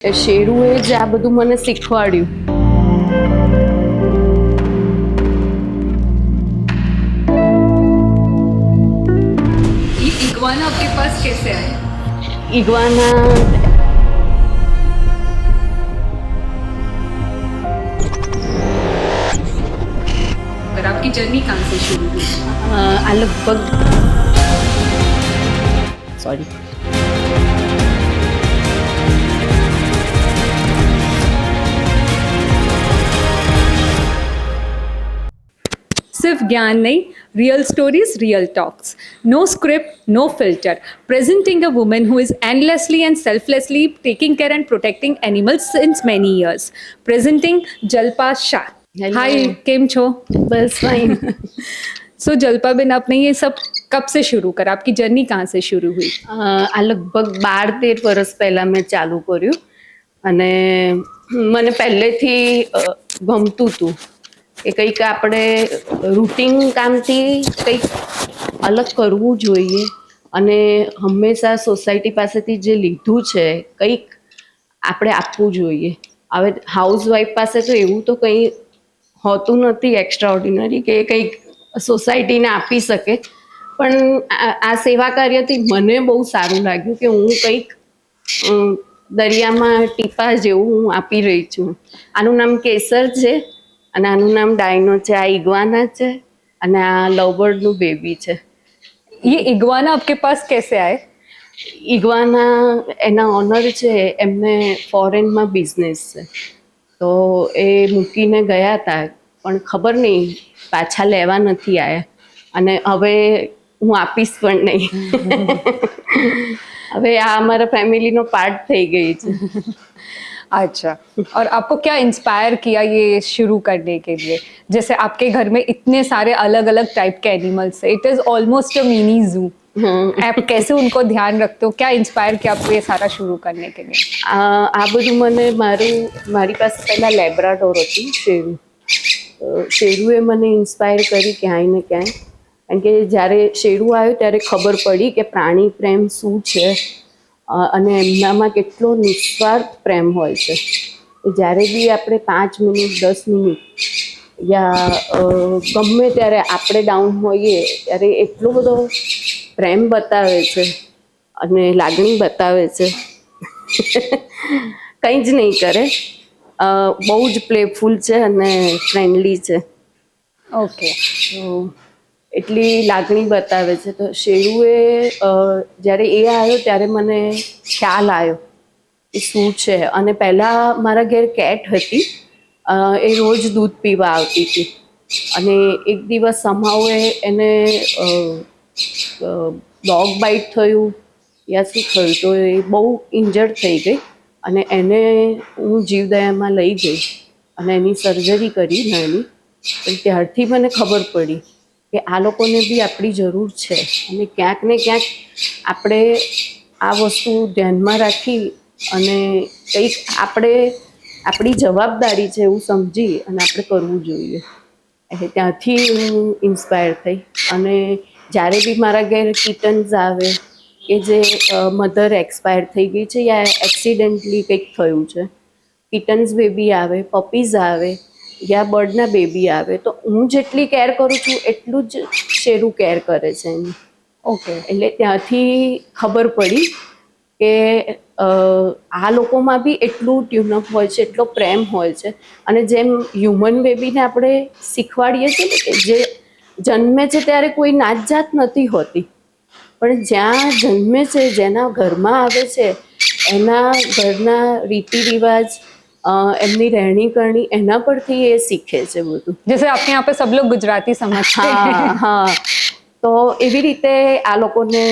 શેરુએ જ આ બધું મને શીખવાડ્યું. ये इग्वाना आपके पास कैसे आए? इग्वाना और आपकी जर्नी कहाँ से शुरू हुई? આ લગભગ સોરી सिर्फ ज्ञान नहीं, real stories, real talks. No script, no filter. Presenting a woman who is endlessly and selflessly taking care and protecting animals since many years. Presenting Jalpa Shah. Hello. Hi, केम छो? બસ ફાઇન. सो जल्पा Ben, आपने ये सब कब से शुरू करा? आपकी journey कहाँ से शुरू हुई? આ લગભગ 12-13 વર્ષ પહેલાં મેં ચાલુ કર્યું અને મને પહેલેથી ગમતું હતું કે કંઈક આપણે રૂટિન કામથી કંઈક અલગ કરવું જોઈએ અને હંમેશા સોસાયટી પાસેથી જે લીધું છે કંઈક આપણે આપવું જોઈએ. હવે હાઉસવાઈફ પાસે તો એવું તો કંઈ હોતું નથી એક્સ્ટ્રા ઓર્ડિનરી કે કંઈક સોસાયટીને આપી શકે, પણ આ સેવા કાર્યથી મને બહુ સારું લાગ્યું કે હું કંઈક દરિયામાં ટીપા જેવું હું આપી રહી છું. આનું નામ કેસર છે અને આનું નામ ડાયનો છે, આ ઇગ્વાના છે અને આ લવબર્ડનું બેબી છે. ये इग्वाना आपके पास कैसे आए? ઇગ્વાના એના ઓનર છે, એમને ફોરેનમાં બિઝનેસ છે, તો એ મૂકીને ગયા હતા પણ ખબર નહીં પાછા લેવા નથી આવ્યા અને હવે હું આપીશ પણ નહીં. હવે આ અમારા ફેમિલીનો પાર્ટ થઈ ગઈ છે. अच्छा, और आपको क्या इंस्पायर किया ये शुरू करने के लिए? जैसे आपके घर में इतने सारे अलग अलग टाइप के एनिमल्स है, it is almost a mini जू. आप कैसे उनको ध्यान रखते हो? क्या इंस्पायर किया आपको ये सारा शुरू करने के लिए? આ બધું મને મારી પાસે પહેલાં લેબ્રાડોર હતું, શેરુ. શેરુએ મને ઇન્સ્પાયર કરી ક્યાંય ને ક્યાંય, કારણ કે જ્યારે શેરુ આવ્યો ત્યારે ખબર પડી કે પ્રાણી પ્રેમ શું છે અને એમનામાં કેટલો નિસ્વાર્થ પ્રેમ હોય છે. જ્યારે બી આપણે 5 મિનિટ 10 મિનિટ યા ગમે ત્યારે આપણે ડાઉન હોઈએ ત્યારે એટલો બધો પ્રેમ બતાવે છે અને લાગણી બતાવે છે. કંઈ જ નહીં કરે, બહુ જ પ્લેફુલ છે અને ફ્રેન્ડલી છે. ओके. તો એટલી લાગણી બતાવે છે. તો શેરુએ જ્યારે એ આવ્યો ત્યારે મને ખ્યાલ આવ્યો કે શું છે. અને પહેલાં મારા ઘેર કેટ હતી, એ રોજ દૂધ પીવા આવતી હતી અને એક દિવસ સમાવે એને ડોગ બાઇટ થયું યા શું થયું તો એ બહુ ઇન્જર્ડ થઈ ગઈ અને એને હું જીવદયામાં લઈ ગઈ અને એની સર્જરી કરી નાની. પણ ત્યારથી મને ખબર પડી કે આ લોકોને બી આપણી જરૂર છે અને ક્યાંક ને ક્યાંક આપણે આ વસ્તુ ધ્યાનમાં રાખી અને કંઈક આપણી જવાબદારી છે એવું સમજી અને આપણે કરવું જોઈએ. એટલે ત્યાંથી હું ઇન્સ્પાયર થઈ અને જ્યારે બી મારા ઘેર કિટન્સ આવે કે જે મધર એક્સપાયર થઈ ગઈ છે યા એક્સિડન્ટલી કંઈક થયું છે, કિટન્સ બેબી આવે, પપીઝ આવે યા બર્ડના બેબી આવે, તો હું જેટલી કેર કરું છું એટલું જ શેરુ કેર કરે છે એની. ओके. એટલે ત્યાંથી ખબર પડી કે આ લોકોમાં બી એટલું ટ્યુનઅપ હોય છે, એટલો પ્રેમ હોય છે. અને જેમ હ્યુમન બેબીને આપણે શીખવાડીએ છીએ ને કે જે જન્મે છે ત્યારે કોઈ નાત જાત નથી હોતી, પણ જ્યાં જન્મે છે, જેના ઘરમાં આવે છે, એના ઘરના રીતિ રિવાજ, એમની રહેણી કરણી, એના પરથી એ શીખે છે બધું. जैसे आपके यहाँ पे सब लोग गुजराती समझते हैं. હા હા. તો એવી રીતે આ લોકોને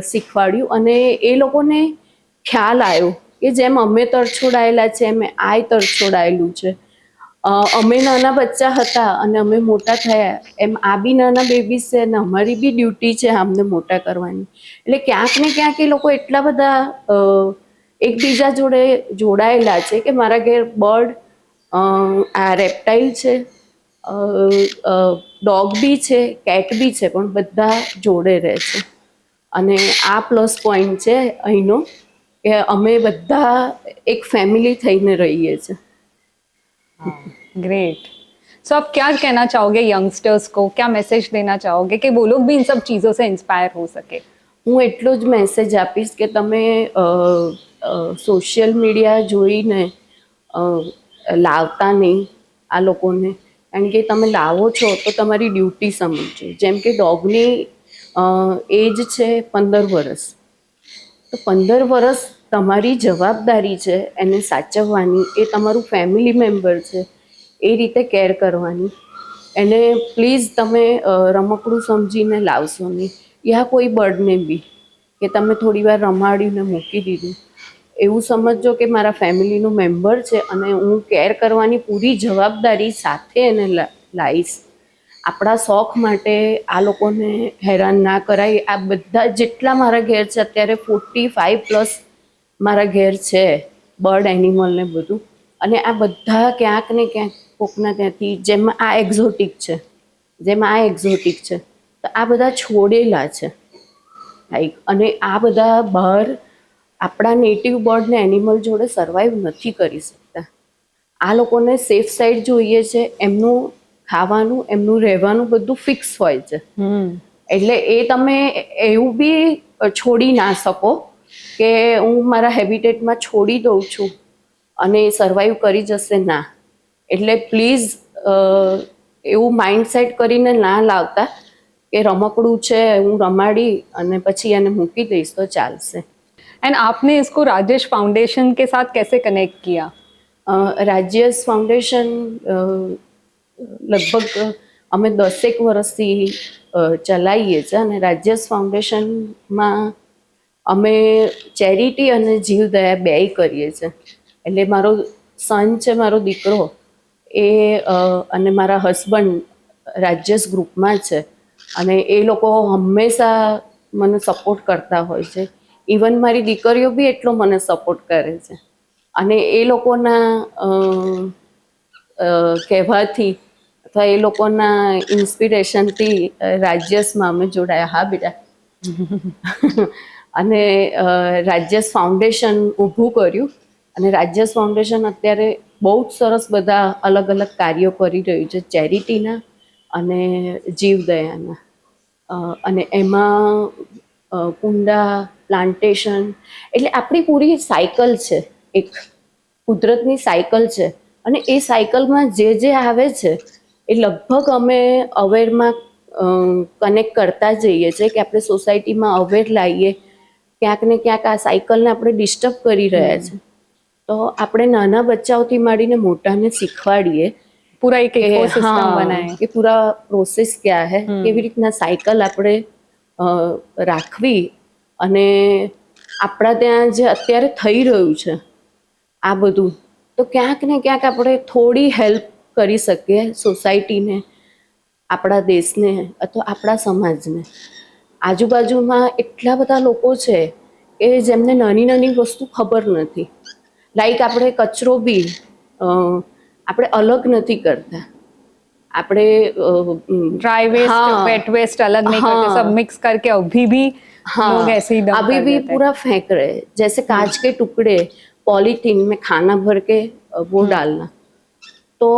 શીખવાડ્યું અને એ લોકોને ખ્યાલ આવ્યો કે જેમ અમે તરછોડાયેલા છે એમ આય તરછોડાયેલું છે. અમે નાના બચ્ચા હતા અને અમે મોટા થયા એમ આ બી નાના બેબીઝ છે અને અમારી બી ડ્યુટી છે આમને મોટા કરવાની. એટલે ક્યાંક ને ક્યાંક એ લોકો એટલા બધા એકબીજા જોડે જોડાયેલા છે કે મારા ઘેર બર્ડ, આ રેપ્ટાઇલ છે, ડોગ બી છે, કેટ બી છે, પણ બધા જોડે રહે છે. અને આ પ્લસ પોઈન્ટ છે અહીંનો કે અમે બધા એક ફેમિલી થઈને રહીએ છીએ. ग्रेट. सो आप क्या कहना चाहोगे यंगस्टर्स को, क्या मैसेज देना चाहोगे कि वो लोग भी इन सब चीज़ों से इंस्पायर हो सके? હું એટલો જ મેસેજ આપીશ કે તમે સોશિયલ મીડિયા જોઈને લાવતા નહીં આ લોકોને, કારણ કે તમે લાવો છો તો તમારી ડ્યુટી સમજો. જેમ કે ડોગની એજ છે 15 વર્ષ, તો 15 વર્ષ તમારી જવાબદારી છે એને સાચવવાની. એ તમારું ફેમિલી મેમ્બર છે, એ રીતે કેર કરવાની. એને પ્લીઝ તમે રમકડું સમજીને લાવશો નહીં, યા કોઈ બર્ડને બી કે તમે થોડી વાર રમાડીને મૂકી દીધું, એવું સમજજો કે મારા ફેમિલીનું મેમ્બર છે અને હું કેર કરવાની પૂરી જવાબદારી સાથે એને લાવીશ. આપણા શોખ માટે આ લોકોને હેરાન ના કરાય. આ બધા જેટલા મારા ઘેર છે અત્યારે 45+ મારા ઘેર છે બર્ડ એનિમલ ને બધું, અને આ બધા ક્યાંક ને ક્યાંક કોકના ત્યાંથી, જેમ આ એક્ઝોટિક છે, તો આ બધા છોડેલા છે લાઈક. અને આ બધા બહાર આપણા નેટિવ બર્ડ ને એનિમલ જોડે સર્વાઈવ નથી કરી શકતા. આ લોકોને સેફ સાઈડ જોઈએ છે, એમનું ખાવાનું એમનું રહેવાનું બધું ફિક્સ હોય છે. એટલે એ તમે એવું બી છોડી ના શકો કે હું મારા હેબિટેટમાં છોડી દઉં છું અને એ સર્વાઈવ કરી જશે, ના. એટલે પ્લીઝ એવું માઇન્ડસેટ કરીને ના લાવતા કે રમકડું છે હું રમાડી અને પછી એને મૂકી દઈશ તો ચાલશે. एंड आपने इसको राजेश फाउंडेशन के साथ कैसे कनेक्ट किया? રાજ્યસ ફાઉન્ડેશન લગભગ અમે 10 વર્ષથી ચલાવીએ છીએ, અને રાજ્યસ ફાઉન્ડેશનમાં અમે ચેરિટી અને જીવદયા બેય કરીએ છીએ. એટલે મારો સન છે, મારો દીકરો, એ અને મારા હસબન્ડ રાજ્યસ ગ્રુપમાં છે, અને એ લોકો હંમેશા મને સપોર્ટ કરતા હોય છે. ઇવન મારી દીકરીઓ બી એટલો મને સપોર્ટ કરે છે. અને એ લોકોના કહેવાથી અથવા એ લોકોના ઇન્સ્પિરેશનથી રાજ્યસમાં અમે જોડાયા. હા બેટા. અને રાજ્યસ ફાઉન્ડેશન ઊભું કર્યું, અને રાજ્યસ ફાઉન્ડેશન અત્યારે બહુ જ સરસ બધા અલગ અલગ કાર્યો કરી રહ્યું છે ચેરિટીના અને જીવદયાના. અને એમાં કુંડા પ્લાન્ટેશન, એટલે આપણી પૂરી સાયકલ છે, એક કુદરતની સાયકલ છે. અને એ સાયકલમાં જે આવે છે એ લગભગ અમે અવેરમાં કનેક્ટ કરતા જઈએ છીએ કે આપણે સોસાયટીમાં અવેર લાવીએ. ક્યાંક ને ક્યાંક આ સાયકલને આપણે ડિસ્ટર્બ કરી રહ્યા છે, તો આપણે નાના બચ્ચાઓથી માંડીને મોટાને શીખવાડીએ पूरा एक इकोसिस्टम बनाए કે પૂરા પ્રોસેસ ક્યાં હે, કેવી રીતના સાયકલ આપણે રાખવી. અને આપણા ત્યાં જે અત્યારે થઈ રહ્યું છે આ બધું, તો ક્યાંક ને ક્યાંક આપણે થોડી હેલ્પ કરી શકીએ સોસાયટીને, આપણા દેશને અથવા આપણા સમાજને. આજુબાજુમાં એટલા બધા લોકો છે કે જેમને નાની નાની વસ્તુ ખબર નથી. લાઈક આપણે કચરો બી આપણે અલગ નથી કરતા. આપણે ड्राई वेस्ट वेट वेस्ट अलग नहीं करते, सब मिक्स करके अभी भी लोग ऐसे ही डंप अभी कर भी देते हैं. पूरा फेंक रहे हैं. जैसे कांच के टुकड़े पॉलीथीन में खाना भर के वो डालना. તો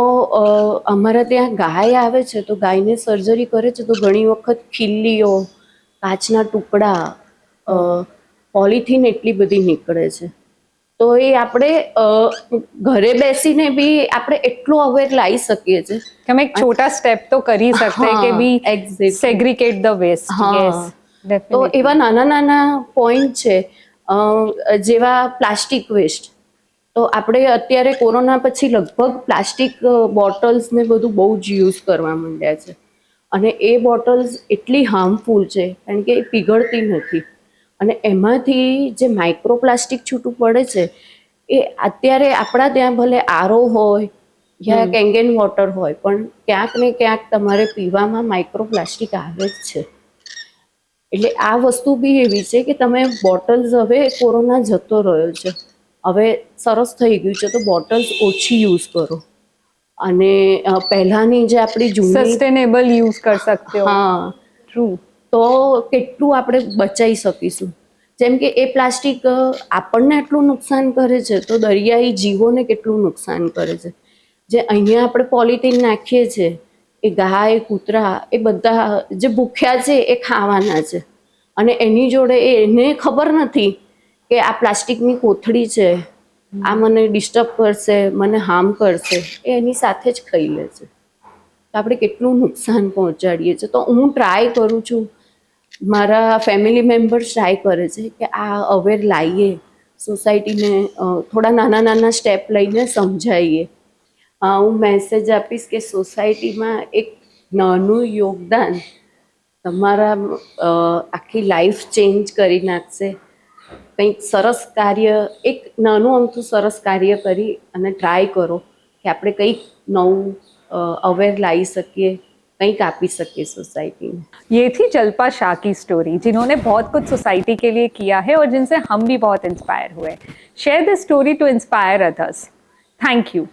અમારા ત્યાં ગાય આવે છે, તો ગાયને સર્જરી કરે છે, તો ઘણી વખત ખીલ્લીઓ, કાચના ટુકડા, પોલિથીન એટલી બધી નીકળે છે. તો એ આપણે ઘરે બેસીને બી આપણે એટલો અવેર લાવી શકીએ છીએ कि हम एक छोटा स्टेप तो कर ही सकते हैं कि भी exactly. Segregate the waste. તો એવા નાના નાના પોઈન્ટ છે, જેવા પ્લાસ્ટિક વેસ્ટ. તો આપણે અત્યારે કોરોના પછી લગભગ પ્લાસ્ટિક બોટલ્સ ને બધું બહુ જ યુઝ કરવા માંડ્યા છે, અને એ બોટલ્સ એટલી હાર્મફુલ છે કારણ કે એ પીગળતી નથી. અને એમાંથી જે માઇક્રોપ્લાસ્ટિક છૂટું પડે છે એ અત્યારે આપણા ત્યાં ભલે આરો હોય યા કેંગેન વોટર હોય, પણ ક્યાંક ને ક્યાંક તમારે પીવામાં માઇક્રોપ્લાસ્ટિક આવે જ છે. એટલે આ વસ્તુ બી એવી છે કે તમે બોટલ્સ, હવે કોરોના જતો રહ્યો છે, હવે સરસ થઈ ગયું છે, તો બોટલ્સ ઓછી યુઝ કરો. અને પહેલાંની જે આપણી જૂની सस्टेनेबल यूज कर सकते हो. હા ट्रू. તો કેટલું આપણે બચાવી શકીશું. જેમ કે એ પ્લાસ્ટિક આપણને એટલું નુકસાન કરે છે તો દરિયાઈ જીવોને કેટલું નુકસાન કરે છે. જે અહીંયા આપણે પોલિથીન નાખીએ છીએ એ ગાય કૂતરા એ બધા જે ભૂખ્યા છે એ ખાવાના છે, અને એની જોડે એને ખબર નથી કે આ પ્લાસ્ટિકની કોથળી છે, આ મને ડિસ્ટર્બ કરશે, મને હાર્મ કરશે, એ એની સાથે જ ખાઈ લે છે. તો આપણે કેટલું નુકસાન પહોંચાડીએ છીએ. તો હું ટ્રાય કરું છું, મારા ફેમિલી મેમ્બર્સ ટ્રાય કરે છે કે આ અવેર લાવીએ, સોસાયટીને થોડા નાના નાના સ્ટેપ લઈને સમજાવીએ. હું મેસેજ આપીશ કે સોસાયટીમાં એક નાનું યોગદાન તમારા આખી લાઈફ ચેન્જ કરી નાખશે. કંઈક સરસ કાર્ય, એક નાનું અમથું સરસ કાર્ય કરી અને ટ્રાય કરો कि આપણે કંઈક નવું અવેર લાવી શકીએ, કંઈક આપી શકીए सोसाइटी में. ये थी जल्पा शाह की स्टोरी, जिन्होंने बहुत कुछ सोसाइटी के लिए किया है और जिनसे हम भी बहुत इंस्पायर हुए. Share this story to inspire others. Thank you.